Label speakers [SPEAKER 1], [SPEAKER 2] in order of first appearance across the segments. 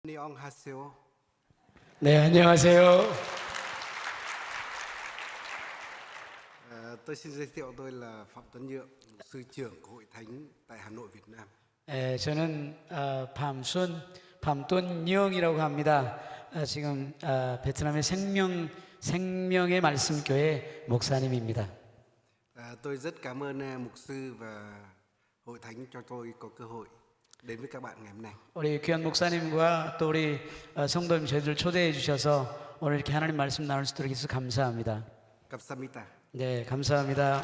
[SPEAKER 1] 안녕하세요.
[SPEAKER 2] 네, 안녕하세요.
[SPEAKER 1] Tôi xin giới thiệu tôi là Phạm Tuấn Nhượng, sư trưởng của Hội Thánh tại Hà Nội, Việt Nam.
[SPEAKER 2] 저는 밤돈영이라고 합니다. 지금 베트남의 생명의 말씀 교회 목사님입니다.
[SPEAKER 1] Tôi rất cảm ơn mục sư và Hội Thánh cho tôi có cơ hội đến với các bạn ngày hôm nay.
[SPEAKER 2] 우리 귀한 목사님과 또 우리 성도님 저희들 초대해 주셔서 오늘 이렇게 하나님 말씀 나눌 수 있도록 해서 감사합니다.
[SPEAKER 1] 감사합니다.
[SPEAKER 2] 네, 감사합니다.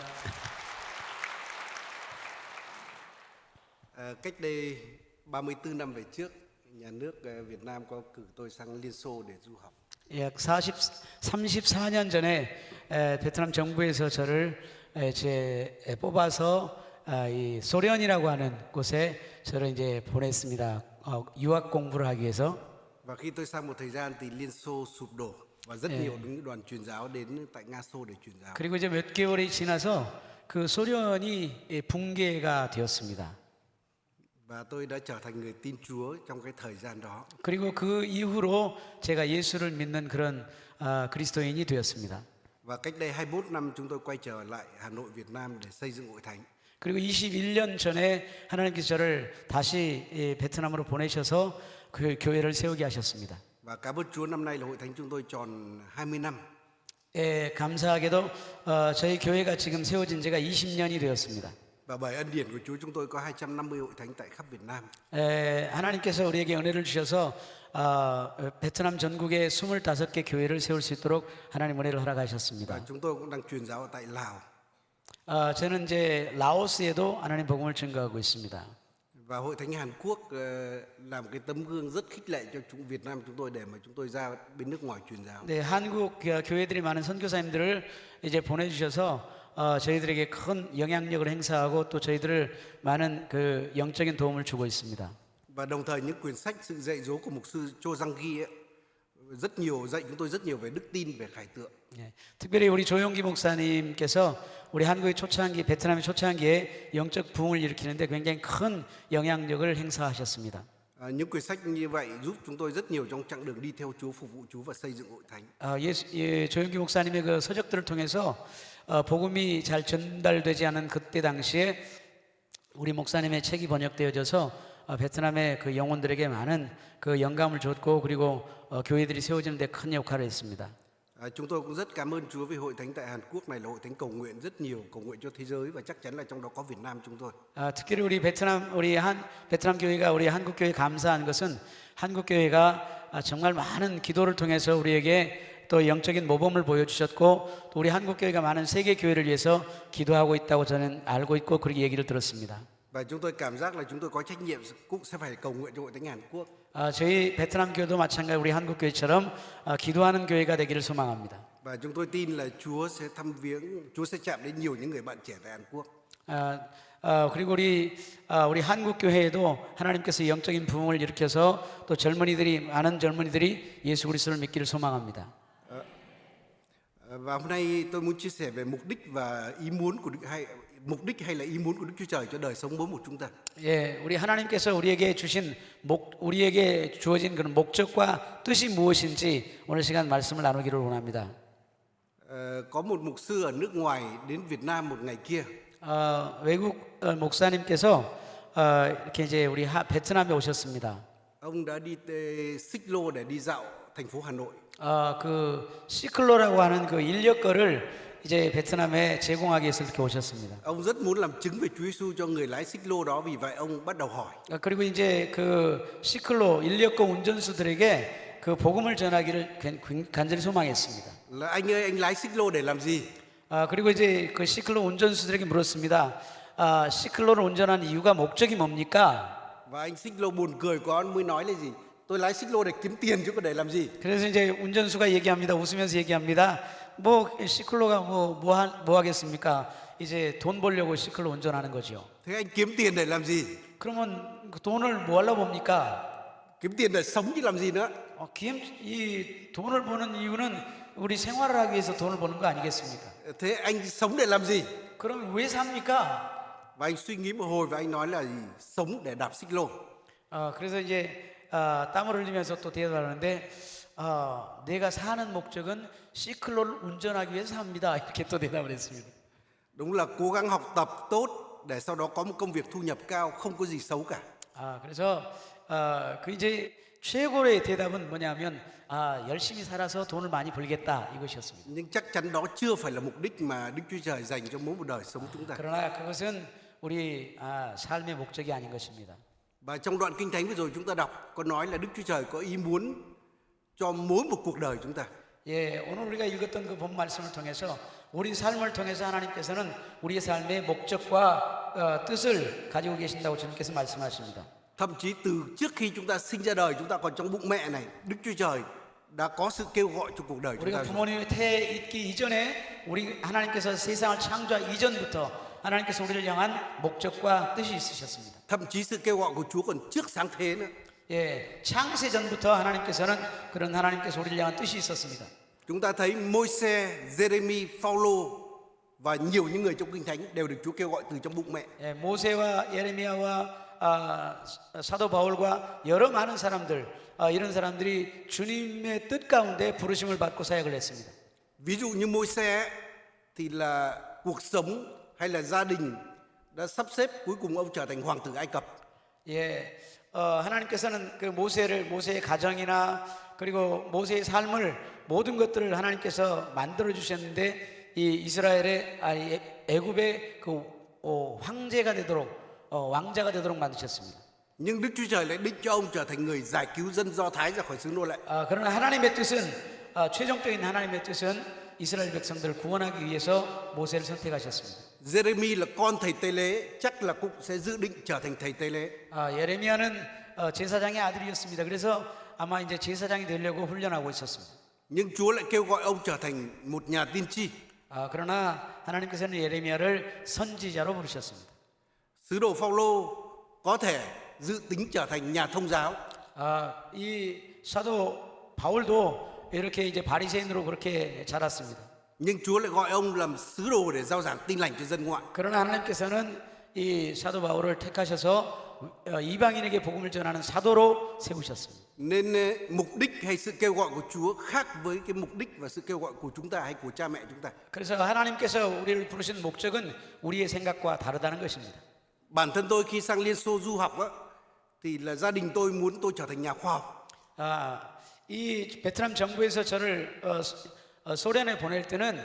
[SPEAKER 1] Cách đây 34 năm về trước, nhà nước Việt Nam có cử tôi sang Liên Xô để du học.
[SPEAKER 2] 약 34년 전에 베트남 정부에서 저를 뽑아서 이 소련이라고 하는 곳에 저를 이제 보냈습니다. 유학 공부를 하기 위해서.
[SPEAKER 1] Và khi tôi sang một thời gian thì Liên Xô sụp đổ và rất nhiều những đoàn truyền giáo đến tại Nga Xô để truyền giáo.
[SPEAKER 2] 그리고 이제 몇 개월이 지나서 그 소련이 붕괴가 되었습니다.
[SPEAKER 1] Và tôi đã trở thành người tin Chúa trong cái thời gian đó.
[SPEAKER 2] 그리고 그 이후로 제가 예수를 믿는 그런 그리스도인이 되었습니다.
[SPEAKER 1] Và cách đây 21 năm chúng tôi quay trở lại Hà Nội, Việt Nam để xây dựng hội thánh.
[SPEAKER 2] 그리고 21년 전에 하나님께서 저를 다시 베트남으로 보내셔서 그 교회를 세우게 하셨습니다.
[SPEAKER 1] Và cảm ơn Chúa, năm nay là hội thánh chúng tôi tròn 20 năm.
[SPEAKER 2] 감사하게도 저희 교회가 지금 세워진 지가 20년이 되었습니다.
[SPEAKER 1] Và bởi ân điển của Chúa chúng tôi có 250 hội thánh tại khắp Việt Nam.
[SPEAKER 2] 하나님께서 우리에게 은혜를 주셔서 베트남 전국에 25개 교회를 세울 수 있도록 하나님 은혜를 허락하셨습니다.
[SPEAKER 1] Và chúng tôi cũng đang truyền giáo tại Lào.
[SPEAKER 2] 저는 이제 라오스에도 하나님 복음을 증거하고 있습니다.
[SPEAKER 1] Và hội thánh Hàn Quốc là một cái tấm gương rất khích lệ cho chúng Việt Nam chúng tôi để mà chúng tôi ra bên nước ngoài truyền giáo.
[SPEAKER 2] 네, 한국 교회들이 많은 선교사님들을 이제 보내주셔서 저희들에게 큰 영향력을 행사하고 또 저희들을 많은 그 영적인 도움을 주고 있습니다.
[SPEAKER 1] Và đồng thời những quyển sách sự dạy dỗ của mục sư Cho Giang Ghi rất nhiều dạy chúng tôi rất nhiều về đức tin, về khải tượng.
[SPEAKER 2] 네, 특별히 우리 조용기 목사님께서 우리 한국의 초창기, 베트남의 초창기에 영적 부흥을 일으키는데 굉장히 큰 영향력을 행사하셨습니다.
[SPEAKER 1] Những quyển sách như vậy giúp chúng tôi rất nhiều trong chặng đường đi theo Chúa, phục vụ Chúa và xây dựng hội thánh.
[SPEAKER 2] 조용기 목사님의 그 서적들을 통해서 복음이 잘 전달되지 않은 그때 당시에 우리 목사님의 책이 번역되어져서 베트남의 그 영혼들에게 많은 그 영감을 줬고 그리고 교회들이 세워지는 데 큰 역할을 했습니다.
[SPEAKER 1] Chúng tôi cũng rất cảm ơn Chúa vì hội thánh tại Hàn Quốc này là hội thánh cầu nguyện rất nhiều, cầu nguyện cho thế giới và chắc chắn là trong đó có Việt Nam chúng tôi.
[SPEAKER 2] 특별히 우리 베트남 교회가 우리 한국 교회 감사한 것은 한국 교회가 정말 많은 기도를 통해서 우리에게 또 영적인 모범을 보여주셨고 또 우리 한국 교회가 많은 세계 교회를 위해서 기도하고 있다고 저는 알고 있고 그렇게 얘기를 들었습니다.
[SPEAKER 1] Và chúng tôi cảm giác là chúng tôi có trách nhiệm cũng sẽ phải cầu nguyện cho hội thánh Hàn Quốc.
[SPEAKER 2] 저희 베트남 교회도 마찬가지 우리 한국 교회처럼 기도하는 교회가 되기를 소망합니다.
[SPEAKER 1] Và chúng tôi tin là Chúa sẽ thăm viếng, Chúa sẽ chạm đến nhiều những người bạn trẻ tại Hàn Quốc.
[SPEAKER 2] 그리고 우리 한국 교회에도 하나님께서 영적인 부흥을 일으켜서 또 많은 젊은이들이 예수 그리스도를 믿기를 소망합니다.
[SPEAKER 1] Và hôm nay tôi muốn chia sẻ về mục đích và ý muốn của mục đích hay là ý muốn của Đức Chúa Trời cho đời sống mỗi một chúng ta.
[SPEAKER 2] 우리 하나님께서 우리에게 주어진 그런 목적과 뜻이 무엇인지 오늘 시간 말씀을 나누기를 원합니다.
[SPEAKER 1] Có một mục sư ở nước ngoài đến Việt Nam một ngày kia.
[SPEAKER 2] 외국 목사님께서 이렇게 이제 우리 베트남에 오셨습니다.
[SPEAKER 1] Ông đã đi xích lô để đi dạo thành phố Hà Nội.
[SPEAKER 2] 그 시클로라고 하는 그 인력거를 이제 베트남에 제공하기 위해서 이렇게 오셨습니다.
[SPEAKER 1] Ông rất muốn làm chứng về Chúa Giêsu cho người lái xích lô đó, vì vậy ông bắt đầu hỏi.
[SPEAKER 2] 그리고 이제 그 시클로 인력거 운전수들에게 그 복음을 전하기를 간절히 소망했습니다.
[SPEAKER 1] Là anh ơi, anh lái xích lô để làm gì?
[SPEAKER 2] 그리고 이제 그 시클로 운전수들에게 물었습니다. 시클로를 운전하는 이유가 목적이 뭡니까?
[SPEAKER 1] Và anh xích lô buồn cười quá mới nói là gì? Tôi lái xích lô để kiếm tiền chứ có để làm gì?
[SPEAKER 2] 그래서 이제 운전수가 얘기합니다. 웃으면서 얘기합니다. 시클로가 뭐 하겠습니까? 이제 돈 벌려고 시클로 운전하는 거죠.
[SPEAKER 1] Thế anh kiếm tiền để làm gì?
[SPEAKER 2] 그러면 그 돈을 뭐 하려고 봅니까?
[SPEAKER 1] Kiếm tiền để sống chứ làm gì nữa?
[SPEAKER 2] 이 돈을 버는 이유는 우리 생활을 하기 위해서 돈을 버는 거 아니겠습니까?
[SPEAKER 1] Thế anh sống để làm gì?
[SPEAKER 2] 그럼 왜 삽니까?
[SPEAKER 1] Và anh suy nghĩ một hồi và anh nói là gì? Sống để đạp xích lô.
[SPEAKER 2] 그래서 이제 땀을 흘리면서 또 대답하는데 내가 사는 목적은 시클로를 운전하기 위해서 삽니다. 이렇게 또 대답을 했습니다.
[SPEAKER 1] Đúng là cố gắng học tập tốt để sau đó có một công việc thu nhập cao, không có gì xấu cả.
[SPEAKER 2] 그래서 그 이제 최고의 대답은 뭐냐면 열심히 살아서 돈을 많이 벌겠다 이것이었습니다.
[SPEAKER 1] Nhưng chắc chắn đó chưa phải là mục đích mà Đức Chúa Trời dành cho mỗi một đời sống chúng ta.
[SPEAKER 2] 그러나 그것은 우리 삶의 목적이 아닌 것입니다.
[SPEAKER 1] Và trong đoạn Kinh Thánh vừa rồi chúng ta đọc có nói là Đức Chúa Trời có ý muốn cho mỗi một cuộc đời chúng ta.
[SPEAKER 2] 예, 오늘 우리가 읽었던 그 본 말씀을 통해서 우리 삶을 통해서 하나님께서는 우리의 삶의 목적과 뜻을 가지고 계신다고 주님께서 말씀하십니다.
[SPEAKER 1] Thậm chí từ trước khi chúng ta sinh ra đời, chúng ta còn trong bụng mẹ này, Đức Chúa Trời đã có sự kêu gọi cho cuộc đời chúng ta.
[SPEAKER 2] 우리가 부모님의 태에 있기 이전에 우리 하나님께서 세상을 창조하기 이전부터 하나님께서 우리를 향한 목적과 뜻이 있으셨습니다.
[SPEAKER 1] Thậm chí sự kêu gọi của Chúa còn trước sáng thế nữa.
[SPEAKER 2] 예, 창세 전부터 하나님께서는 그런 하나님께서 우리를 향한 뜻이 있었습니다.
[SPEAKER 1] Chúng ta thấy Môi-se, Giê-rê-mi, Phao-lô và nhiều những người trong Kinh Thánh đều được Chúa kêu gọi từ trong bụng mẹ.
[SPEAKER 2] 예, 모세와 예레미야와 사도 바울과 여러 많은 사람들 이런 사람들이 주님의 뜻 가운데 부르심을 받고 사역을 했습니다.
[SPEAKER 1] Ví dụ như Môi-se thì là cuộc sống hay là gia đình đã sắp xếp cuối cùng ông trở thành hoàng tử Ai Cập.
[SPEAKER 2] 예, 하나님께서는 그 모세의 가정이나 그리고 모세의 삶을 모든 것들을 하나님께서 만들어 주셨는데 이 이스라엘의 애굽의 그 황제가 되도록 왕자가 되도록 만드셨습니다.
[SPEAKER 1] Nhưng Đức Chúa Trời lại định cho ông trở thành người giải cứu dân Do Thái ra khỏi xứ nô lệ.
[SPEAKER 2] 그러나 하나님의 뜻은 최종적인 하나님의 뜻은 이스라엘 백성들을 구원하기 위해서 모세를 선택하셨습니다.
[SPEAKER 1] Giê-rê-mi là con thầy Tê Lế, chắc là cũng sẽ dự định trở thành thầy Tê Lế.
[SPEAKER 2] 예레미야는 제사장의 아들이었습니다. 그래서 아마 이제 제사장이 되려고 훈련하고 있었습니다.
[SPEAKER 1] Nhưng Chúa lại kêu gọi ông trở thành một nhà tiên tri.
[SPEAKER 2] 그러나 하나님께서는 예레미야를 선지자로 부르셨습니다.
[SPEAKER 1] Sứ đồ Phao-lô có thể dự tính trở thành nhà thông giáo.
[SPEAKER 2] 이 사도 바울도 이렇게 이제 바리새인으로 그렇게 자랐습니다.
[SPEAKER 1] Nhưng Chúa lại gọi ông làm sứ đồ để rao giảng tin lành cho dân ngoại.
[SPEAKER 2] 그러나 하나님께서는 이 사도 바울을 택하셔서 이방인에게 복음을 전하는 사도로 세우셨습니다.
[SPEAKER 1] Nên mục đích hay sự kêu gọi của Chúa khác với cái mục đích và sự kêu gọi của chúng ta hay của cha mẹ chúng ta.
[SPEAKER 2] 그래서 하나님께서 우리를 부르신 목적은 우리의 생각과 다르다는 것입니다.
[SPEAKER 1] Bản thân tôi khi sang Liên Xô du học á, thì là gia đình tôi muốn tôi trở thành nhà khoa học.
[SPEAKER 2] 이 베트남 정부에서 저를 소련에 보낼 때는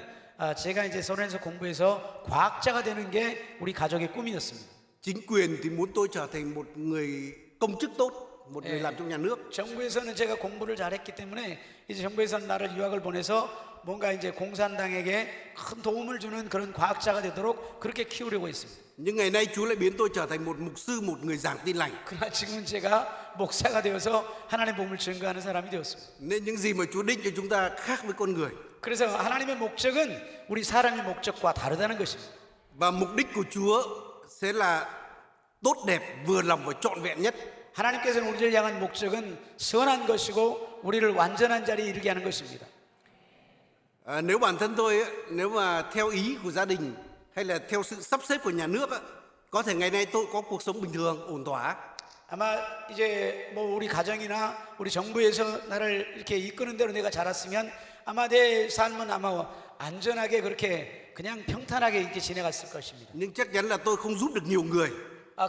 [SPEAKER 2] 제가 이제 소련에서 공부해서 과학자가 되는 게 우리 가족의 꿈이었습니다.
[SPEAKER 1] Chính quyền thì muốn tôi trở thành một người công chức tốt, một người làm trong nhà nước.
[SPEAKER 2] 정부에서는 제가 공부를 잘했기 때문에 이제 정부에서는 나를 유학을 보내서 뭔가 이제 공산당에게 큰 도움을 주는 그런 과학자가 되도록 그렇게 키우려고 했습니다.
[SPEAKER 1] Nhưng ngày nay Chúa lại biến tôi trở thành một mục sư, một người giảng tin lành.
[SPEAKER 2] 그러나 지금은 제가 목사가 되어서 하나님의 복음을 증거하는 사람이 되었습니다.
[SPEAKER 1] Nên những gì mà Chúa định cho chúng ta khác với con người.
[SPEAKER 2] 그래서 하나님의 목적은 우리 사람의 목적과 다르다는 것입니다.
[SPEAKER 1] Và mục đích của Chúa sẽ là tốt đẹp, vừa lòng và trọn vẹn nhất.
[SPEAKER 2] 하나님께서는 우리를 향한 목적은 선한 것이고 우리를 완전한 자리에 이르게 하는 것입니다.
[SPEAKER 1] Nếu bản thân tôi ấy, nếu mà theo ý của gia đình hay là theo sự sắp xếp của nhà nước ấy, có thể ngày nay tôi có cuộc sống bình thường, ổn thỏa.
[SPEAKER 2] 아마 이제 뭐 우리 가정이나 우리 정부에서 나를 이렇게 이끄는 대로 내가 자랐으면 아마 내 삶은 아마 안전하게 그렇게 그냥 평탄하게 이렇게 지내갔을 것입니다.
[SPEAKER 1] Nhưng chắc chắn là tôi không giúp được nhiều người.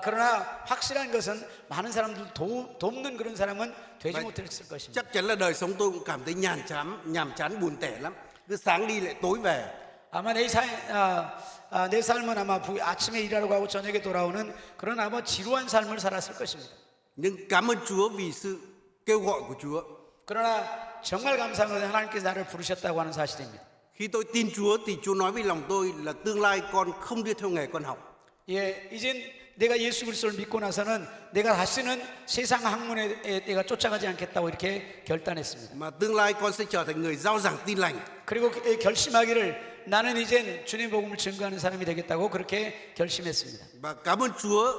[SPEAKER 2] 그러나 확실한 것은 많은 사람들 돕는 그런 사람은 되지 못했을 것입니다.
[SPEAKER 1] Chắc chắn là đời sống tôi cũng cảm thấy nhàm chán, buồn tẻ lắm. Cứ sáng đi lại tối về.
[SPEAKER 2] 아마 내 삶은 아마 아침에 일하러 가고 저녁에 돌아오는 그런 아마 지루한 삶을 살았을 것입니다.
[SPEAKER 1] Nhưng cảm ơn Chúa vì sự kêu gọi của Chúa.
[SPEAKER 2] 그러나 정말 감사한 것은 하나님께서 나를 부르셨다고 하는 사실입니다.
[SPEAKER 1] Khi tôi tin Chúa thì Chúa nói với lòng tôi là tương lai con không đi theo nghề con học.
[SPEAKER 2] 예, 이젠 내가 예수 그리스도를 믿고 나서는 내가 다시는 세상 학문에 내가 쫓아가지 않겠다고 이렇게 결단했습니다.
[SPEAKER 1] Mà tương lai con sẽ trở thành người rao giảng tin lành.
[SPEAKER 2] 그리고 결심하기를 나는 이젠 주님 복음을 증거하는 사람이 되겠다고 그렇게 결심했습니다.
[SPEAKER 1] Và cảm ơn Chúa,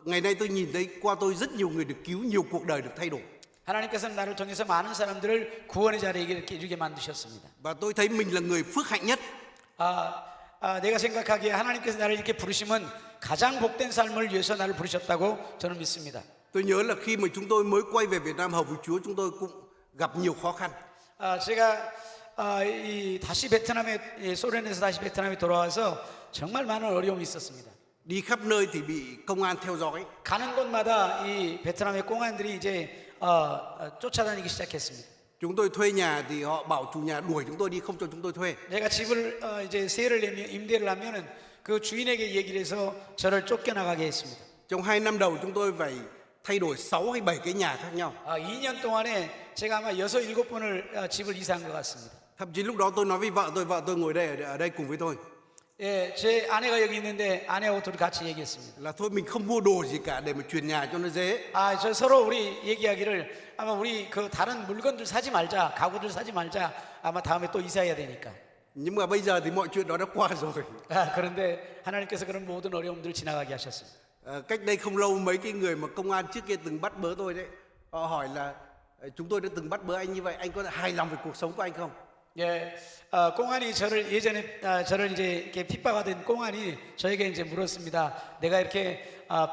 [SPEAKER 1] ngày nay tôi nhìn thấy qua tôi rất nhiều người được cứu, nhiều cuộc đời được thay đổi.
[SPEAKER 2] 하나님께서는 나를 통해서 많은 사람들을 구원의 자리에 이르게 만드셨습니다.
[SPEAKER 1] Và tôi thấy mình là người phước hạnh nhất.
[SPEAKER 2] 내가 생각하기에 하나님께서 나를 이렇게 부르시면 가장 복된 삶을 위해서 나를 부르셨다고 저는 믿습니다.
[SPEAKER 1] Tôi nhớ là khi mà chúng tôi mới quay về Việt Nam hầu việc Chúa, chúng tôi cũng gặp nhiều khó khăn.
[SPEAKER 2] 제가 이 다시 베트남에 소련에서 다시 베트남에 돌아와서 정말 많은 어려움이 있었습니다.
[SPEAKER 1] Đi khắp nơi thì bị công an theo dõi.
[SPEAKER 2] 가는 곳마다 이 베트남의 공안들이 이제 쫓아다니기 시작했습니다.
[SPEAKER 1] Chúng tôi thuê nhà thì họ bảo chủ nhà đuổi chúng tôi đi, không cho chúng tôi thuê.
[SPEAKER 2] 제가 집을 이제 세를 내면 임대를 하면은 그 주인에게 얘기를 해서 저를 쫓겨나가게 했습니다.
[SPEAKER 1] Trong 2 năm đầu chúng tôi phải thay đổi 6 hay 7 cái nhà khác nhau.
[SPEAKER 2] 2년 동안에 제가 아마 6, 7번을 집을 이사한 것 같습니다.
[SPEAKER 1] Thậm chí lúc đó tôi nói với vợ tôi ngồi đây ở đây cùng với tôi
[SPEAKER 2] 예, 제 아내가 여기 있는데 아내하고 둘이 같이 얘기했습니다.
[SPEAKER 1] là thôi mình không mua đồ gì cả để mà chuyển nhà cho nó dễ.
[SPEAKER 2] 저 서로 우리 얘기하기를 아마 우리 그 다른 물건들 사지 말자, 가구들 사지 말자. 아마 다음에 또 이사해야 되니까.
[SPEAKER 1] Nhưng mà bây giờ thì mọi chuyện đó đã qua rồi.
[SPEAKER 2] 그런데 하나님께서 그런 모든 어려움들을 지나가게 하셨습니다.
[SPEAKER 1] Cách đây không lâu mấy cái người mà công an trước kia từng bắt bớ tôi đấy, họ hỏi là chúng tôi đã từng bắt bớ anh như vậy, anh có hài lòng về cuộc sống của anh không?
[SPEAKER 2] 예, 공안이 저를 예전에 저를 이제 이렇게 핍박하던 공안이 저에게 이제 물었습니다. 내가 이렇게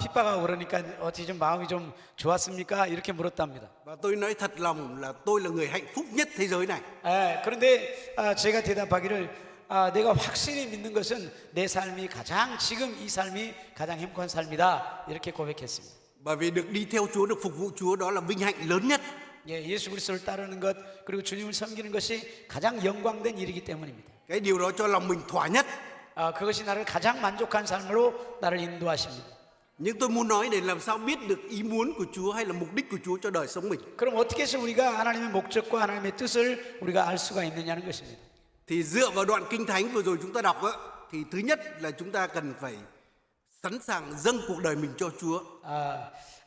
[SPEAKER 2] 핍박하고 그러니까 어떻게 좀 마음이 좀 좋았습니까? 이렇게 물었답니다.
[SPEAKER 1] Và tôi nói thật lòng là tôi là người hạnh phúc nhất thế giới này.
[SPEAKER 2] 그런데 제가 대답하기를 내가 확실히 믿는 것은 내 삶이 가장 지금 이 삶이 가장 행복한 삶이다 이렇게 고백했습니다.
[SPEAKER 1] Bởi vì được đi theo Chúa, được phục vụ Chúa đó là vinh hạnh lớn nhất.
[SPEAKER 2] 예, 예수 그리스도를 따르는 것 그리고 주님을 섬기는 것이 가장 영광된 일이기 때문입니다.
[SPEAKER 1] Cái điều đó cho lòng mình thỏa nhất.
[SPEAKER 2] 그것이 나를 가장 만족한 삶으로 나를 인도하십니다.
[SPEAKER 1] Nhưng tôi muốn nói để làm sao biết được ý muốn của Chúa hay là mục đích của Chúa cho đời sống mình.
[SPEAKER 2] 그럼 어떻게 해서 우리가 하나님의 목적과 하나님의 뜻을 우리가 알 수가 있느냐는 것입니다.
[SPEAKER 1] Thì dựa vào đoạn kinh thánh vừa rồi chúng ta đọc á, thì thứ nhất là chúng ta cần phải sẵn sàng dâng cuộc đời mình cho Chúa.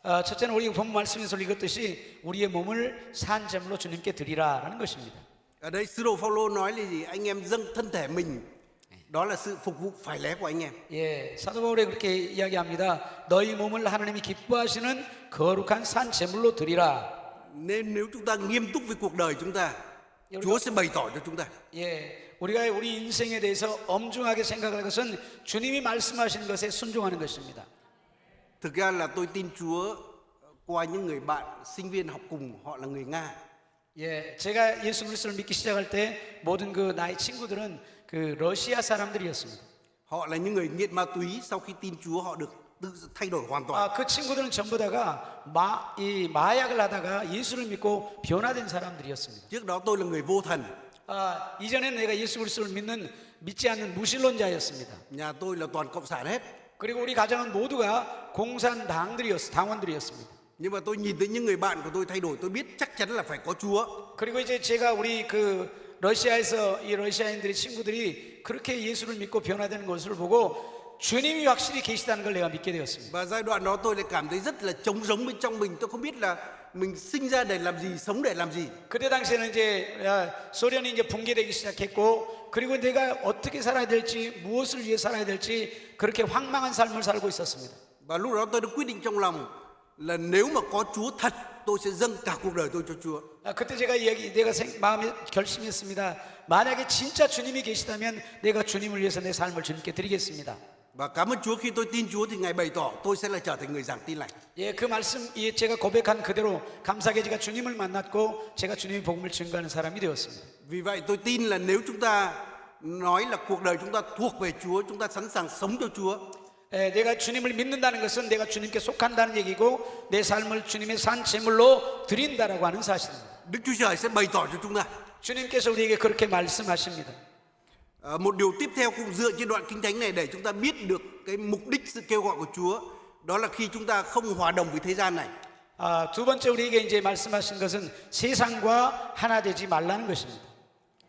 [SPEAKER 2] 첫째는 우리 본 말씀에서 읽었듯이 우리의 몸을 산 제물로 주님께 드리라라는 것입니다.
[SPEAKER 1] Ở đây sứ đồ Phaolô nói là gì? Anh em dâng thân thể mình, đó là sự phục vụ phải lẽ của anh em.
[SPEAKER 2] 예, 사도 바울이 그렇게 이야기합니다. 너희 몸을 하나님이 기뻐하시는 거룩한 산 제물로 드리라.
[SPEAKER 1] Nên nếu chúng ta nghiêm túc với cuộc đời chúng ta, Chúa sẽ bày tỏ cho chúng ta.
[SPEAKER 2] 예, 우리가 우리 인생에 대해서 엄중하게 생각할 것은 주님이 말씀하시는 것에 순종하는 것입니다.
[SPEAKER 1] Thực ra là tôi tin Chúa qua những người bạn sinh viên học cùng, họ là người Nga.
[SPEAKER 2] 예, 제가 예수 그리스도를 믿기 시작할 때 모든 그 나의 친구들은 그 러시아 사람들이었습니다.
[SPEAKER 1] Họ là những người nghiện ma túy, sau khi tin Chúa họ được tự thay đổi hoàn toàn.
[SPEAKER 2] 그 친구들은 전부 다가 마약을 하다가 예수를 믿고 변화된 사람들이었습니다.
[SPEAKER 1] Trước đó tôi là người vô thần.
[SPEAKER 2] 이전에 내가 예수 그리스도를 믿지 않는 무신론자였습니다.
[SPEAKER 1] Nhà tôi là toàn cộng sản hết.
[SPEAKER 2] 그리고 우리 가정은 모두가 당원들이었습니다.
[SPEAKER 1] Nhưng mà tôi nhìn thấy những người bạn của tôi thay đổi, tôi biết chắc chắn là phải có Chúa.
[SPEAKER 2] 그리고 이제 제가 우리 그 러시아에서 이 러시아인들의 친구들이 그렇게 예수를 믿고 변화되는 것을 보고 주님이 확실히 계시다는 걸 내가 믿게 되었습니다.
[SPEAKER 1] Và giai đoạn đó tôi lại cảm thấy rất là trống rỗng bên trong mình. Tôi không biết là mình sinh ra để làm gì, sống để làm gì.
[SPEAKER 2] 그때 당시에는 이제 소련이 이제 붕괴되기 시작했고 그리고 내가 어떻게 살아야 될지 무엇을 위해 살아야 될지 그렇게 황망한 삶을 살고 있었습니다.
[SPEAKER 1] Và lúc đó tôi đã quyết định trong lòng là nếu mà có Chúa thật, tôi sẽ dâng cả cuộc đời tôi cho Chúa.
[SPEAKER 2] 그때 내가 마음에 결심했습니다. 만약에 진짜 주님이 계시다면 내가 주님을 위해서 내 삶을 주님께 드리겠습니다.
[SPEAKER 1] Và cảm ơn Chúa khi tôi tin Chúa thì Ngài bày tỏ tôi sẽ là trở thành người giảng tin lành.
[SPEAKER 2] 예, 그 말씀 제가 고백한 그대로 감사하게 제가 주님을 만났고 제가 주님의 복음을 증거하는 사람이 되었습니다.
[SPEAKER 1] Vì vậy tôi tin là nếu chúng ta nói là cuộc đời chúng ta thuộc về Chúa, chúng ta sẵn sàng sống cho Chúa.
[SPEAKER 2] 내가 주님을 믿는다는 것은 내가 주님께 속한다는 얘기고 내 삶을 주님의 산 제물로 드린다라고 하는 사실입니다.
[SPEAKER 1] Đức Chúa Trời sẽ bày tỏ cho chúng ta.
[SPEAKER 2] 주님께서 우리에게 그렇게 말씀하십니다.
[SPEAKER 1] Một điều tiếp theo cũng dựa trên đoạn kinh thánh này để chúng ta biết được cái mục đích sự kêu gọi của Chúa, đó là khi chúng ta không hòa đồng với thế gian này.
[SPEAKER 2] 두 번째 우리에게 이제 말씀하신 것은 세상과 하나 되지 말라는 것입니다.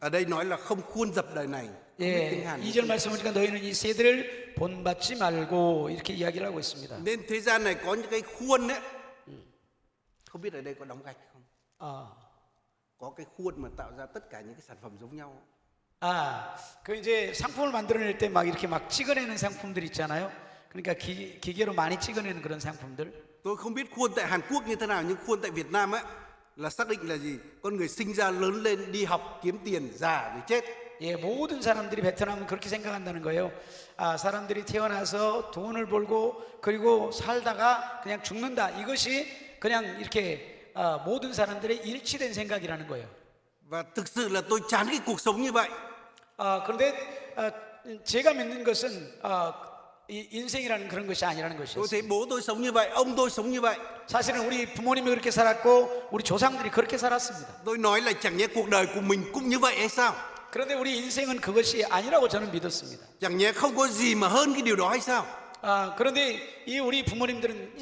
[SPEAKER 1] Ở đây nói là không khuôn dập đời này.
[SPEAKER 2] 예, 2절 말씀 보니까 너희는 이 세대를 본받지 말고 이렇게 이야기를 하고 있습니다.
[SPEAKER 1] Nên thế gian này có những cái khuôn đấy. Không biết ở đây có đóng gạch không? Có cái khuôn mà tạo ra tất cả những cái sản phẩm giống nhau.
[SPEAKER 2] 그 이제 상품을 만들어낼 때 막 이렇게 막 찍어내는 상품들 있잖아요. 그러니까 기계로 많이 찍어내는 그런 상품들.
[SPEAKER 1] Tôi không biết khuôn tại Hàn Quốc như thế nào, nhưng khuôn tại Việt Nam á là xác định là gì? Con người sinh ra lớn lên đi học kiếm tiền già rồi chết.
[SPEAKER 2] 예, 모든 사람들이 베트남은 그렇게 생각한다는 거예요. 사람들이 태어나서 돈을 벌고 그리고 살다가 그냥 죽는다. 이것이 그냥 이렇게 모든 사람들의 일치된 생각이라는 거예요.
[SPEAKER 1] Và thực sự là tôi chán cái cuộc sống như vậy.
[SPEAKER 2] 그런데 제가 믿는 것은 이 인생이라는 그런 것이 아니라는
[SPEAKER 1] Tôi
[SPEAKER 2] 것이었어요.
[SPEAKER 1] thấy bố tôi sống như vậy, ông tôi sống như vậy.
[SPEAKER 2] 사실은 우리 부모님이 그렇게 살았고 우리 조상들이 그렇게 살았습니다.
[SPEAKER 1] Tôi nói là chẳng nhẽ cuộc đời của mình cũng như vậy hay sao?
[SPEAKER 2] 그런데 우리 인생은 그것이 아니라고 저는 믿었습니다.
[SPEAKER 1] Chẳng nhẽ không có gì mà hơn cái điều đó hay sao?
[SPEAKER 2] 그런데 이 우리 부모님들은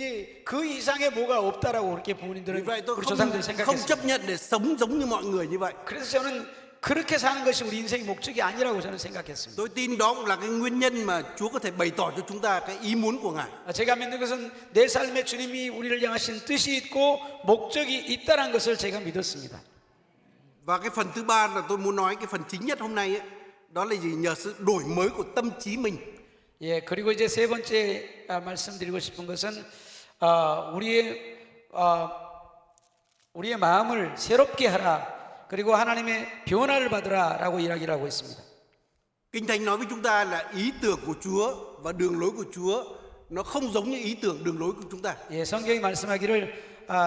[SPEAKER 2] 그 이상의 뭐가 없다라고 그렇게
[SPEAKER 1] Vì
[SPEAKER 2] 부모님들은
[SPEAKER 1] vậy tôi
[SPEAKER 2] 우리
[SPEAKER 1] không,
[SPEAKER 2] 조상들이
[SPEAKER 1] không
[SPEAKER 2] 생각했습니다.
[SPEAKER 1] chấp nhận để sống giống như mọi người như vậy.
[SPEAKER 2] 그래서 저는 그렇게 사는 것이 우리 인생의 목적이 아니라고 저는 생각했습니다.
[SPEAKER 1] Tôi tin đó cũng là cái nguyên nhân mà Chúa có thể bày tỏ cho chúng ta cái ý muốn của Ngài.
[SPEAKER 2] 제가 믿는 것은 내 삶에 주님이 우리를 향하신 뜻이 있고 목적이 있다는 것을 제가 믿었습니다.
[SPEAKER 1] Và cái phần thứ ba là tôi muốn nói cái phần chính nhất hôm nay ấy, đó là gì? Nhờ sự đổi mới của tâm trí mình.
[SPEAKER 2] 예, 그리고 이제 세 번째 말씀드리고 싶은 것은 우리의 마음을 새롭게 하라. 그리고 하나님의 변화를 받으라라고 이야기를 하고 있습니다.
[SPEAKER 1] Kinh Thánh nói với chúng ta là ý tưởng của Chúa và đường lối của Chúa nó không giống như ý tưởng đường lối của chúng ta.
[SPEAKER 2] 예, 성경이 말씀하기를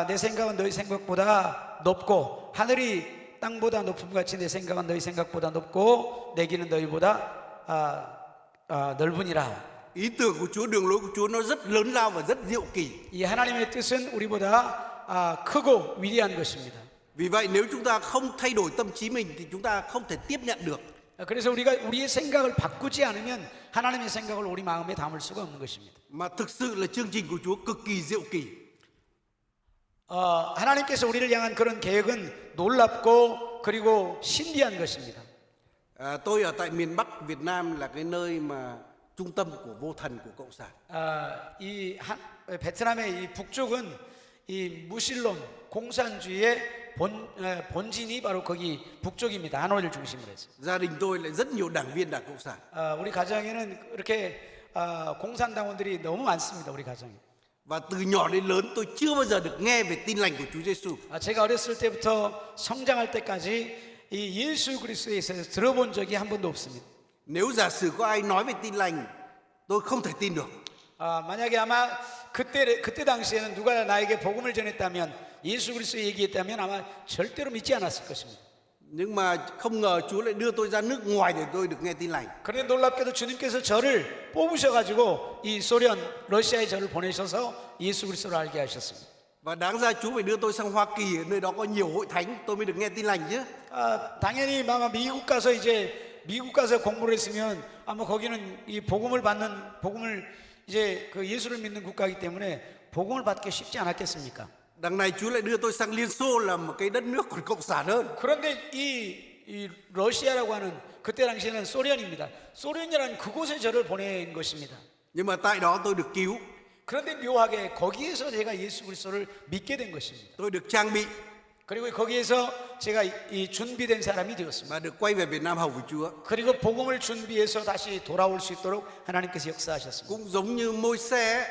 [SPEAKER 2] 내 생각은 너희 생각보다 높고 하늘이 땅보다 높음 같이 내 생각은 너희 생각보다 높고 내 길은 너희보다 넓으니라.
[SPEAKER 1] Ý tưởng của Chúa, đường lối của Chúa nó rất lớn lao và rất diệu kỳ.
[SPEAKER 2] 이 하나님의 뜻은 우리보다 크고 위대한 것입니다.
[SPEAKER 1] Vì vậy nếu chúng ta không thay đổi tâm trí mình thì chúng ta không thể tiếp nhận được.
[SPEAKER 2] 그래서 우리가 우리의 생각을 바꾸지 않으면 하나님의 생각을 우리 마음에 담을 수가 없는 것입니다.
[SPEAKER 1] Mà thực sự là chương trình của Chúa cực kỳ diệu kỳ.
[SPEAKER 2] 하나님께서 우리를 향한 그런 계획은 놀랍고 그리고 신비한 것입니다.
[SPEAKER 1] Tôi ở tại miền Bắc Việt Nam là cái nơi mà trung tâm của vô thần của Cộng sản.
[SPEAKER 2] 베트남의 이 북쪽은 이 무신론 공산주의의 본진이 바로 거기 북쪽입니다. 하노이를 중심으로 해서.
[SPEAKER 1] Gia đình tôi lại rất nhiều đảng viên Đảng Cộng sản.
[SPEAKER 2] 우리 가정에는 이렇게 공산당원들이 너무 많습니다. 우리 가정에.
[SPEAKER 1] Và từ nhỏ đến lớn tôi chưa bao giờ được nghe về tin lành của Chúa Giêsu.
[SPEAKER 2] 제가 어렸을 때부터 성장할 때까지 이 예수 그리스도에 대해서 들어본 적이 한 번도 없습니다.
[SPEAKER 1] Nếu giả sử có ai nói về tin lành, tôi không thể tin được.
[SPEAKER 2] 만약에 아마 그때 당시에는 누가 나에게 복음을 전했다면 예수 그리스도 얘기했다면 아마 절대로 믿지 않았을 것입니다.
[SPEAKER 1] Nhưng mà không ngờ Chúa lại đưa tôi ra nước ngoài để tôi được nghe tin lành.
[SPEAKER 2] 그런데 놀랍게도 주님께서 저를 뽑으셔가지고 이 소련 러시아에 저를 보내셔서 예수 그리스도를 알게 하셨습니다.
[SPEAKER 1] Và đáng ra Chúa phải đưa tôi sang Hoa Kỳ, ở nơi đó có nhiều hội thánh, tôi mới được nghe tin lành chứ.
[SPEAKER 2] 당연히 아마 미국 가서 공부를 했으면 아마 거기는 이 복음을 이제 그 예수를 믿는 국가이기 때문에 복음을 받기 쉽지 않았겠습니까?
[SPEAKER 1] Đằng này Chúa lại đưa tôi sang Liên Xô là một cái đất nước còn cộng sản hơn.
[SPEAKER 2] 그런데 이 러시아라고 하는 그때 당시에는 소련입니다. 소련이라는 그곳에 저를 보낸 것입니다.
[SPEAKER 1] Nhưng mà tại đó tôi được cứu,
[SPEAKER 2] 그런데 묘하게 거기에서 제가 예수 그리스도를 믿게 된 것입니다.
[SPEAKER 1] tôi được trang bị
[SPEAKER 2] 그리고 거기에서 제가 이 준비된 사람이 되었습니다.
[SPEAKER 1] và được quay về Việt Nam hầu với Chúa.
[SPEAKER 2] 그리고 복음을 준비해서 다시 돌아올 수 있도록 하나님께서 역사하셨습니다.
[SPEAKER 1] Cũng giống như Môi-se,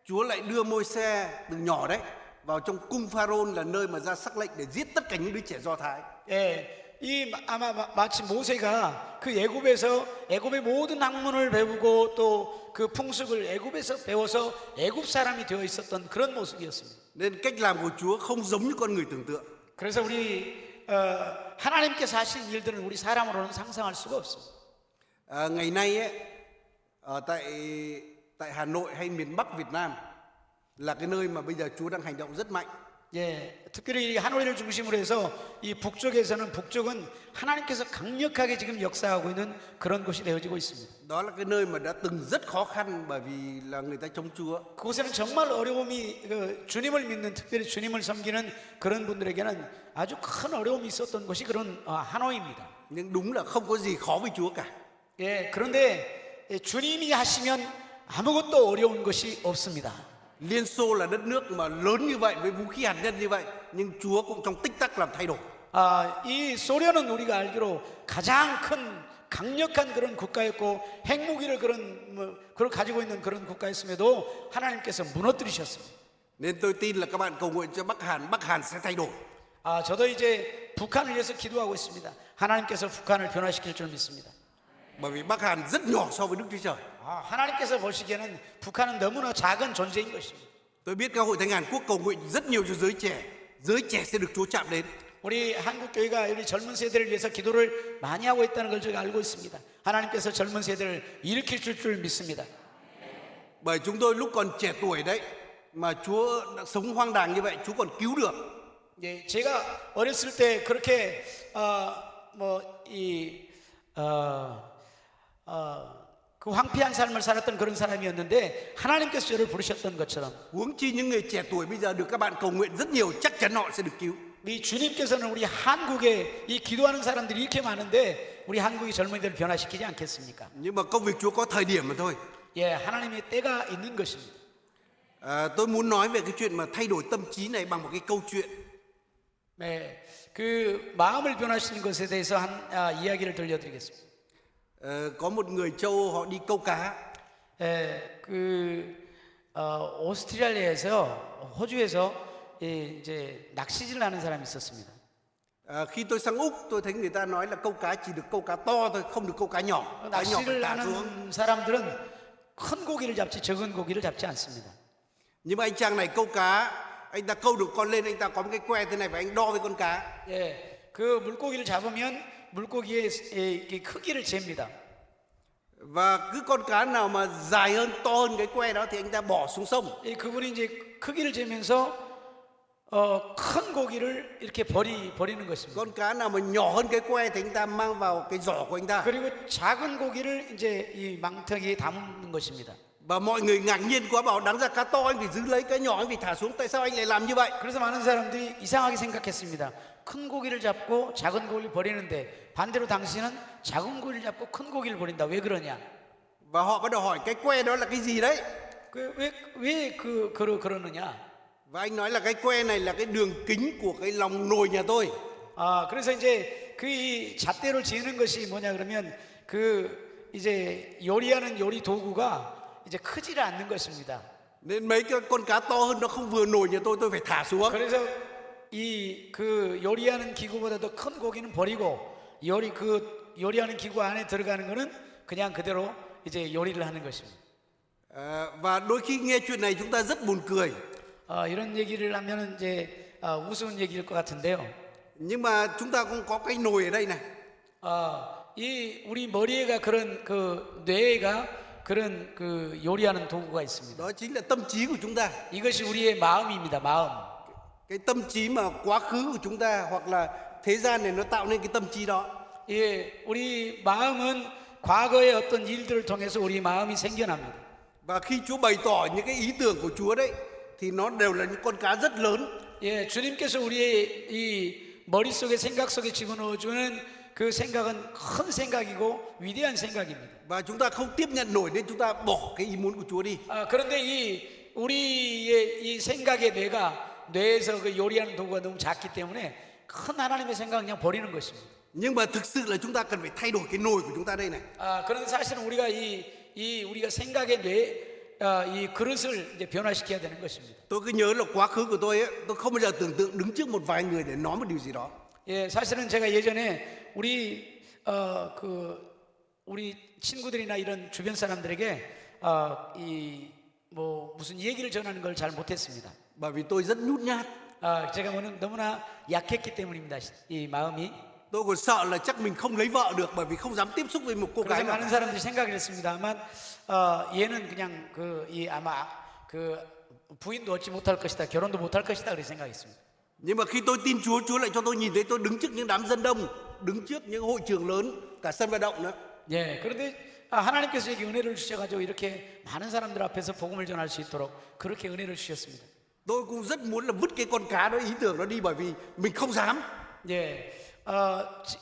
[SPEAKER 1] Chúa lại đưa Môi-se từ nhỏ đấy vào trong cung Pharaôn là nơi mà ra sắc lệnh để giết tất cả những đứa trẻ Do Thái.
[SPEAKER 2] 아마 마치 모세가 그 애굽의 모든 학문을 배우고 또 그 풍습을 애굽에서 배워서 애굽 사람이 되어 있었던 그런 모습이었습니다.
[SPEAKER 1] Nên cách làm của Chúa không giống như con người tưởng tượng.
[SPEAKER 2] 그래서 우리 하나님께서 하신 일들은 우리 사람으로는 상상할 수가 없습니다.
[SPEAKER 1] Ngày nay ấy, ở tại Hà Nội hay miền Bắc Việt Nam là cái nơi mà bây giờ Chúa đang hành động rất mạnh.
[SPEAKER 2] 특별히 하노이를 중심으로 해서 이 북쪽은 하나님께서 강력하게 지금 역사하고 있는 그런 곳이 되어지고 있습니다.
[SPEAKER 1] Đó là cái nơi mà đã từng rất khó khăn bởi vì là người ta chống Chúa.
[SPEAKER 2] 그곳에는 정말 어려움이 주님을 믿는 특별히 주님을 섬기는 그런 분들에게는 아주 큰 어려움이 있었던 곳이 그런 하노이입니다.
[SPEAKER 1] Nhưng đúng là không có gì khó với Chúa cả.
[SPEAKER 2] 그런데 주님이 하시면 아무것도 어려운 것이 없습니다.
[SPEAKER 1] Liên Xô là đất nước mà lớn như vậy với vũ khí hạt nhân như vậy, nhưng Chúa cũng trong tích tắc làm thay đổi.
[SPEAKER 2] 이 소련은 우리가 알기로 가장 큰 강력한 그런 국가였고 핵무기를 그걸 가지고 있는 그런 국가였음에도 하나님께서 무너뜨리셨습니다.
[SPEAKER 1] Nên tôi tin là các bạn cầu nguyện cho Bắc Hàn sẽ thay đổi.
[SPEAKER 2] 저도 이제 북한을 위해서 기도하고 있습니다. 하나님께서 북한을 변화시킬 줄 믿습니다.
[SPEAKER 1] Bởi vì Bắc Hàn rất nhỏ so với Đức Chúa Trời.
[SPEAKER 2] 하나님께서 보시기에는 북한은 너무나 작은 존재인 것입니다.
[SPEAKER 1] Tôi biết các hội thánh Hàn Quốc cầu nguyện rất nhiều cho giới trẻ sẽ được Chúa chạm đến.
[SPEAKER 2] 우리 한국 교회가 우리 젊은 세대를 위해서 기도를 많이 하고 있다는 걸 제가 알고 있습니다. 하나님께서 젊은 세대를 일으킬 줄 믿습니다.
[SPEAKER 1] Bởi chúng tôi lúc còn trẻ tuổi đấy mà Chúa đã sống hoang đàng như vậy, Chúa còn cứu được.
[SPEAKER 2] 예, 제가 어렸을 때 그렇게 그 황폐한 삶을 살았던 그런 사람이었는데 하나님께서 저를 부르셨던 것처럼
[SPEAKER 1] Huống chi những người trẻ tuổi bây giờ được các bạn cầu nguyện rất nhiều, chắc chắn họ sẽ được cứu.
[SPEAKER 2] 이 주님께서는 우리 한국에 이 기도하는 사람들이 이렇게 많은데 우리 한국의 젊은이들을 변화시키지 않겠습니까?
[SPEAKER 1] Nhưng mà công việc Chúa có thời điểm mà thôi.
[SPEAKER 2] 예, 하나님의 때가 있는 것입니다.
[SPEAKER 1] Tôi muốn nói về cái chuyện mà thay đổi tâm trí này bằng một cái câu chuyện.
[SPEAKER 2] 네, 그 마음을 변화시키는 것에 대해서 이야기를 들려드리겠습니다.
[SPEAKER 1] Có một người Châu họ đi câu cá.
[SPEAKER 2] 오스트레일리아에서 호주에서 이제 낚시질 하는 사람이 있었습니다.
[SPEAKER 1] Khi tôi sang Úc, tôi thấy người ta nói là câu cá chỉ được câu cá to thôi, không được câu cá nhỏ. Cá nhỏ phải
[SPEAKER 2] 낚시를
[SPEAKER 1] thả xuống.
[SPEAKER 2] 하는 사람들은 큰 고기를 잡지 적은 고기를 잡지 않습니다.
[SPEAKER 1] Nhưng mà anh chàng này câu cá, anh ta câu được con lên, anh ta có một cái que thế này và anh đo với con cá.
[SPEAKER 2] 예, 그 물고기를 잡으면 물고기의 이 크기를 잽니다.
[SPEAKER 1] Và cứ con cá nào mà dài hơn, to hơn cái que đó thì anh ta bỏ xuống sông.
[SPEAKER 2] 그분이 이제 크기를 재면서 큰 고기를 이렇게 버리는 것입니다.
[SPEAKER 1] Con cá nào mà nhỏ hơn cái que thì anh ta mang vào cái giỏ của anh ta.
[SPEAKER 2] 그리고 작은 고기를 이제 이 망텅이에 담는 것입니다.
[SPEAKER 1] Và mọi người ngạc nhiên quá, bảo đáng ra cá to anh phải giữ lấy, cái nhỏ anh phải thả xuống. Tại sao anh lại làm như vậy?
[SPEAKER 2] 그래서 많은 사람들이 이상하게 생각했습니다. 큰 고기를 잡고 작은 고기를 버리는데 반대로 당신은 작은 고기를 잡고 큰 고기를 버린다. 왜 그러냐?
[SPEAKER 1] Và họ bắt đầu hỏi cái que đó là cái gì đấy?
[SPEAKER 2] 왜 그러느냐?
[SPEAKER 1] Và anh nói là cái que này là cái đường kính của cái lòng nồi nhà tôi.
[SPEAKER 2] 그래서 이제 그 이 잣대를 지는 것이 뭐냐 그러면 그 이제 요리하는 요리 도구가 이제 크지를 않는 것입니다.
[SPEAKER 1] Nên mấy cái con cá to hơn nó không vừa nồi nhà tôi phải thả xuống.
[SPEAKER 2] 그래서 그 요리하는 기구보다도 큰 고기는 버리고 요리하는 기구 안에 들어가는 거는 그냥 그대로 이제 요리를 하는 것입니다.
[SPEAKER 1] Và đôi khi nghe chuyện này chúng ta rất buồn cười.
[SPEAKER 2] 이런 얘기를 하면은 이제 우스운 얘기일 것 같은데요.
[SPEAKER 1] Nhưng mà chúng ta cũng có cái nồi ở đây này.
[SPEAKER 2] 이 우리 머리에가 그런 그 뇌가 그런 그 요리하는 도구가 있습니다.
[SPEAKER 1] Đó chính là tâm trí của chúng ta.
[SPEAKER 2] 이것이 우리의 마음입니다. 마음.
[SPEAKER 1] Cái tâm trí mà quá khứ của chúng ta hoặc là thế gian này nó tạo nên cái tâm trí đó.
[SPEAKER 2] 예, 우리 마음은 과거의 어떤 일들을 통해서 우리 마음이 생겨납니다.
[SPEAKER 1] Và khi Chúa bày tỏ những cái ý tưởng của Chúa đấy thì nó đều là những con cá rất lớn.
[SPEAKER 2] 예, 주님께서 우리의 이 머릿속에 생각 속에 집어넣어 주는 그 생각은 큰 생각이고 위대한 생각입니다.
[SPEAKER 1] Và chúng ta không tiếp nhận nổi nên chúng ta bỏ cái ý muốn của Chúa đi.
[SPEAKER 2] 그런데 우리의 이 생각의 뇌에서 그 요리하는 도구가 너무 작기 때문에 큰 하나님의 생각 그냥 버리는 것입니다.
[SPEAKER 1] Nhưng mà thực sự là chúng ta cần phải thay đổi cái nồi của chúng ta đây này.
[SPEAKER 2] 그런데 사실은 우리가 우리가 생각의 이 그릇을 이제 변화시켜야 되는 것입니다.
[SPEAKER 1] Tôi cứ nhớ là quá khứ của tôi ấy, tôi không bao giờ tưởng tượng đứng trước một vài người để nói một điều gì đó.
[SPEAKER 2] 예, 사실은 제가 예전에 우리 친구들이나 이런 주변 사람들에게 무슨 얘기를 전하는 걸 잘 못했습니다.
[SPEAKER 1] Bởi vì tôi rất nhút nhát.
[SPEAKER 2] 제가 너무나 약했기 때문입니다. 이 마음이.
[SPEAKER 1] Tôi còn sợ là chắc mình không lấy vợ được bởi vì không dám tiếp xúc với một cô
[SPEAKER 2] 그래서
[SPEAKER 1] gái nào.
[SPEAKER 2] 많은 사람들이 생각을 했습니다만 얘는 그냥 아마 부인도 얻지 못할 것이다, 결혼도 못할 것이다 그렇게 생각했습니다.
[SPEAKER 1] Nhưng mà khi tôi tin Chúa, Chúa lại cho tôi nhìn thấy tôi đứng trước những đám dân đông, đứng trước những hội trường lớn, cả sân vận động nữa.
[SPEAKER 2] 예, 그런데 하나님께서 이렇게 은혜를 주셔가지고 이렇게 많은 사람들 앞에서 복음을 전할 수 있도록 그렇게 은혜를 주셨습니다.
[SPEAKER 1] Tôi cũng rất muốn là vứt cái con cá đó, ý tưởng nó đi bởi vì mình không dám.
[SPEAKER 2] 예,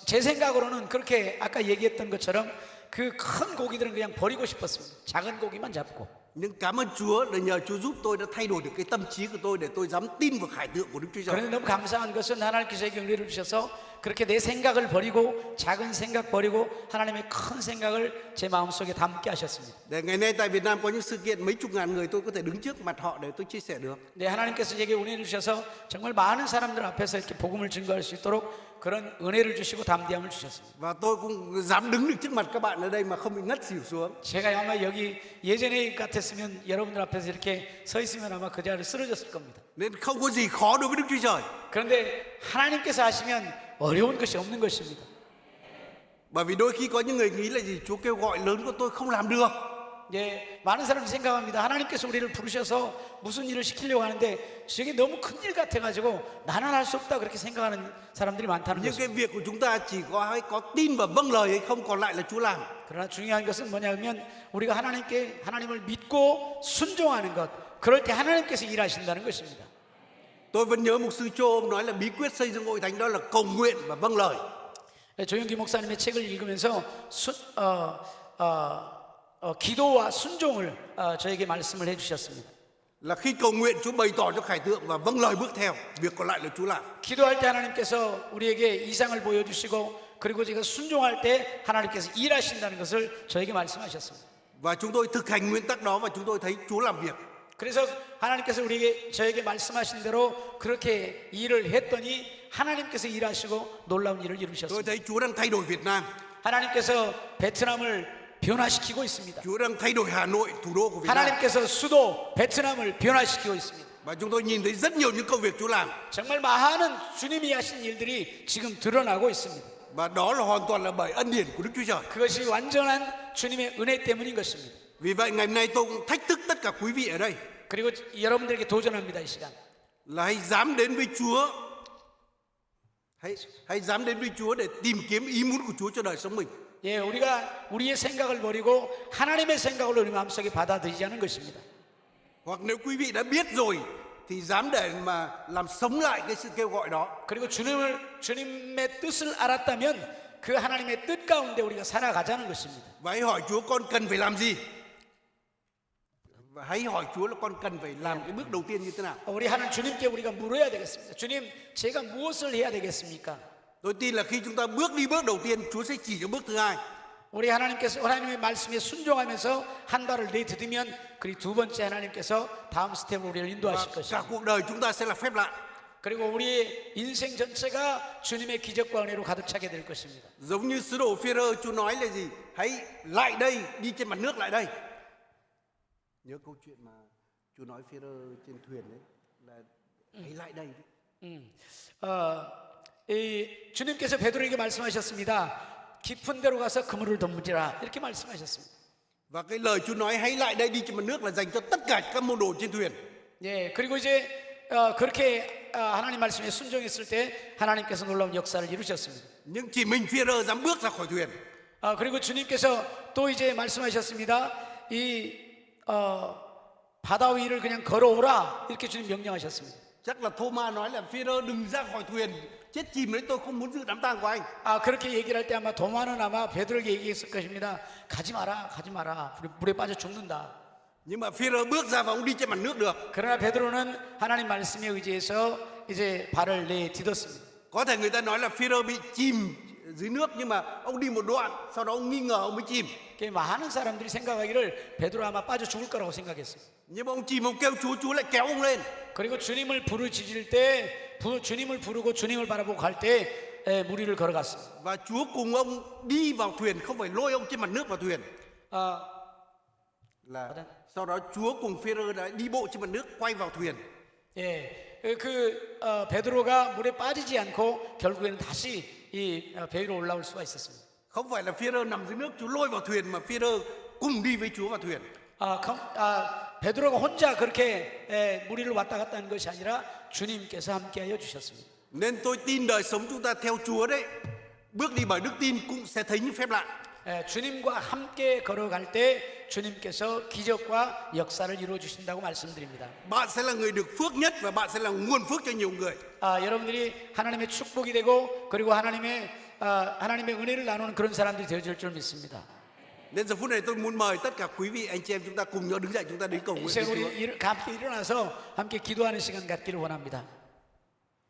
[SPEAKER 2] 제 생각으로는 그렇게 아까 얘기했던 것처럼 그 큰 고기들은 그냥 버리고 싶었습니다. 작은 고기만 잡고.
[SPEAKER 1] Nhưng cảm ơn Chúa là nhờ Chúa giúp tôi đã thay đổi được cái tâm trí của tôi để tôi dám tin vào khải tượng của Đức Chúa Trời.
[SPEAKER 2] 그런데 너무 감사한 것은 하나님께서 은혜를 주셔서 그렇게 내 생각을 버리고 작은 생각 버리고 하나님의 큰 생각을 제 마음속에 담게 하셨습니다.
[SPEAKER 1] Để ngày nay tại Việt Nam có những sự kiện mấy chục ngàn người tôi có thể đứng trước mặt họ để tôi chia sẻ được.
[SPEAKER 2] 네, 하나님께서 제게 은혜를 주셔서 정말 많은 사람들 앞에서 이렇게 복음을 증거할 수 있도록 그런 은혜를 주시고 담대함을 주셨습니다.
[SPEAKER 1] Và tôi cũng dám đứng được trước mặt các bạn ở đây mà không bị ngất xỉu xuống.
[SPEAKER 2] 제가 아마 여기 예전에 같았으면 여러분들 앞에서 이렇게 서 있으면 아마 그 자리에 쓰러졌을 겁니다.
[SPEAKER 1] Nên không có gì khó đối với Đức Chúa Trời.
[SPEAKER 2] 그런데 하나님께서 하시면 어려운 것이 없는 것입니다.
[SPEAKER 1] Bởi vì đôi khi có những người nghĩ là gì, Chúa kêu gọi lớn của tôi không làm được.
[SPEAKER 2] 예, 많은 사람들이 생각합니다. 하나님께서 우리를 부르셔서 무슨 일을 시키려고 하는데 저게 너무 큰 일 같아가지고 나는 할 수 없다 그렇게 생각하는 사람들이 많다는
[SPEAKER 1] Những
[SPEAKER 2] 것입니다.
[SPEAKER 1] cái việc của chúng ta chỉ có tin và vâng lời hay không, còn lại là Chúa làm.
[SPEAKER 2] 그러나 중요한 것은 뭐냐면 우리가 하나님을 믿고 순종하는 것, 그럴 때 하나님께서 일하신다는 것입니다.
[SPEAKER 1] Tôi vẫn nhớ mục sư Châu ông nói là bí quyết xây dựng hội thánh đó là cầu nguyện và vâng lời.
[SPEAKER 2] 조영기 목사님의 책을 읽으면서 기도와 순종을 저에게 말씀을 해주셨습니다.
[SPEAKER 1] Là khi cầu nguyện Chúa bày tỏ cho khải tượng và vâng lời bước theo, việc còn lại là Chúa làm.
[SPEAKER 2] 기도할 때 하나님께서 우리에게 이상을 보여주시고 그리고 제가 순종할 때 하나님께서 일하신다는 것을 저에게 말씀하셨습니다.
[SPEAKER 1] Và chúng tôi thực hành nguyên tắc đó và chúng tôi thấy Chúa làm việc.
[SPEAKER 2] 그래서 하나님께서 저에게 말씀하신 대로 그렇게 일을 했더니 하나님께서 일하시고 놀라운 일을
[SPEAKER 1] Tôi
[SPEAKER 2] 이루셨습니다.
[SPEAKER 1] thấy Chúa đang thay đổi Việt Nam.
[SPEAKER 2] 하나님께서 베트남을 변화시키고 있습니다.
[SPEAKER 1] Chúa đang thay đổi Hà Nội, thủ đô của Việt Nam.
[SPEAKER 2] 하나님께서 수도 베트남을 변화시키고 있습니다.
[SPEAKER 1] Và chúng tôi nhìn thấy rất nhiều những công việc Chúa làm.
[SPEAKER 2] 정말 많은 주님이 하신 일들이 지금 드러나고 있습니다.
[SPEAKER 1] Và đó là hoàn toàn là bởi ân điển của Đức Chúa Trời.
[SPEAKER 2] 그것이 완전한 주님의 은혜 때문인 것입니다.
[SPEAKER 1] Vì vậy ngày hôm nay tôi cũng thách thức tất cả quý vị ở đây
[SPEAKER 2] 그리고 여러분들에게 도전합니다. 이 시간
[SPEAKER 1] là hãy dám đến với Chúa. Hãy dám đến với Chúa để tìm kiếm ý muốn của Chúa cho đời sống mình.
[SPEAKER 2] 예, 우리가 우리의 생각을 버리고 하나님의 생각을 우리 마음속에 받아들이자는 것입니다.
[SPEAKER 1] Hoặc nếu quý vị đã biết rồi thì dám để mà làm sống lại cái sự kêu gọi đó.
[SPEAKER 2] 그리고 주님의 뜻을 알았다면 그 하나님의 뜻 가운데 우리가 살아가자는 것입니다.
[SPEAKER 1] Và hãy hỏi Chúa con cần phải làm gì. Và hãy hỏi Chúa là con cần phải làm cái bước đầu tiên như thế nào.
[SPEAKER 2] 우리 하나님 주님께 우리가 물어야 되겠습니다. 주님, 제가 무엇을 해야 되겠습니까?
[SPEAKER 1] Tôi tin là khi chúng ta bước đi bước đầu tiên, Chúa sẽ chỉ cho bước thứ hai.
[SPEAKER 2] 우리 하나님의 말씀에 순종하면서 한 발을 내딛으면 그리고 두 번째 하나님께서 다음 스텝으로 우리를 인도하실
[SPEAKER 1] Cả
[SPEAKER 2] 것입니다.
[SPEAKER 1] cuộc đời chúng ta sẽ là phép lạ.
[SPEAKER 2] 그리고 우리의 인생 전체가 주님의 기적과 은혜로 가득 차게 될 것입니다.
[SPEAKER 1] Giống như sứ đồ Phêrô, Chúa nói là gì? Hãy lại đây, đi trên mặt nước lại đây. Nhớ câu chuyện mà Chúa nói Phêrô trên thuyền đấy là hãy lại đây.
[SPEAKER 2] 주님께서 베드로에게 말씀하셨습니다. 깊은 데로 가서 그물을 던지라 이렇게 말씀하셨습니다.
[SPEAKER 1] Và cái lời Chúa nói hãy lại đây đi trên mặt nước là dành cho tất cả các môn đồ trên thuyền.
[SPEAKER 2] 예, 그리고 이제 그렇게 하나님 말씀에 순종했을 때 하나님께서 놀라운 역사를 이루셨습니다.
[SPEAKER 1] Nhưng chỉ mình Phêrô dám bước ra khỏi thuyền.
[SPEAKER 2] 그리고 주님께서 또 이제 말씀하셨습니다. 바다 위를 그냥 걸어오라 이렇게 주님 명령하셨습니다.
[SPEAKER 1] Chắc là Thô-ma nói là Phêrô đừng ra khỏi thuyền, chết chìm đấy, tôi không muốn dự đám tang của anh.
[SPEAKER 2] 그렇게 얘기를 할 때 아마 도마는 아마 베드로에게 얘기했을 것입니다. 가지 마라. 물에 빠져 죽는다.
[SPEAKER 1] Nhưng mà Phêrô bước ra và ông đi trên mặt nước được.
[SPEAKER 2] 그러나 베드로는 하나님 말씀에 의지해서 이제 발을 내딛었습니다.
[SPEAKER 1] Có thể người ta nói là Phêrô bị chìm dưới nước nhưng mà ông đi một đoạn, sau đó ông nghi ngờ ông mới chìm.
[SPEAKER 2] 많은 사람들이 생각하기를 베드로 아마 빠져 죽을 거라고 생각했어요.
[SPEAKER 1] Nhưng mà ông chìm, ông kêu Chúa lại kéo ông lên.
[SPEAKER 2] 그리고 주님을 부르짖을 때 주님을 부르고 주님을 바라보고 갈 때 물 위를 걸어갔습니다.
[SPEAKER 1] Và Chúa cùng ông đi vào thuyền, không phải lôi ông trên mặt nước vào thuyền. Là sau đó Chúa cùng Phêrô đã đi bộ trên mặt nước quay vào thuyền.
[SPEAKER 2] 베드로가 물에 빠지지 않고 결국에는 다시 이 배 위로 올라올 수가 있었습니다.
[SPEAKER 1] Không phải là Phêrô nằm dưới nước, Chúa lôi vào thuyền mà Phêrô cùng đi với Chúa vào thuyền.
[SPEAKER 2] 베드로가 혼자 그렇게 물 위를 왔다 갔다 하는 것이 아니라 주님께서 함께하여 주셨습니다.
[SPEAKER 1] Nên tôi tin đời sống chúng ta theo Chúa đấy, bước đi bởi đức tin cũng sẽ thấy những phép lạ.
[SPEAKER 2] 주님과 함께 걸어갈 때 주님께서 기적과 역사를 이루어 주신다고 말씀드립니다.
[SPEAKER 1] Bạn sẽ là người được phước nhất và bạn sẽ là nguồn phước cho nhiều người.
[SPEAKER 2] 여러분들이 하나님의 축복이 되고 그리고 하나님의 은혜를 나누는 그런 사람들이 되어질 줄 믿습니다.
[SPEAKER 1] Nên giờ phút này tôi muốn mời tất cả quý vị anh chị em chúng ta cùng nhau đứng dậy, chúng ta đến cầu nguyện
[SPEAKER 2] 이제
[SPEAKER 1] với Chúa.
[SPEAKER 2] 우리 함께 일어나서 함께 기도하는 시간 갖기를 원합니다.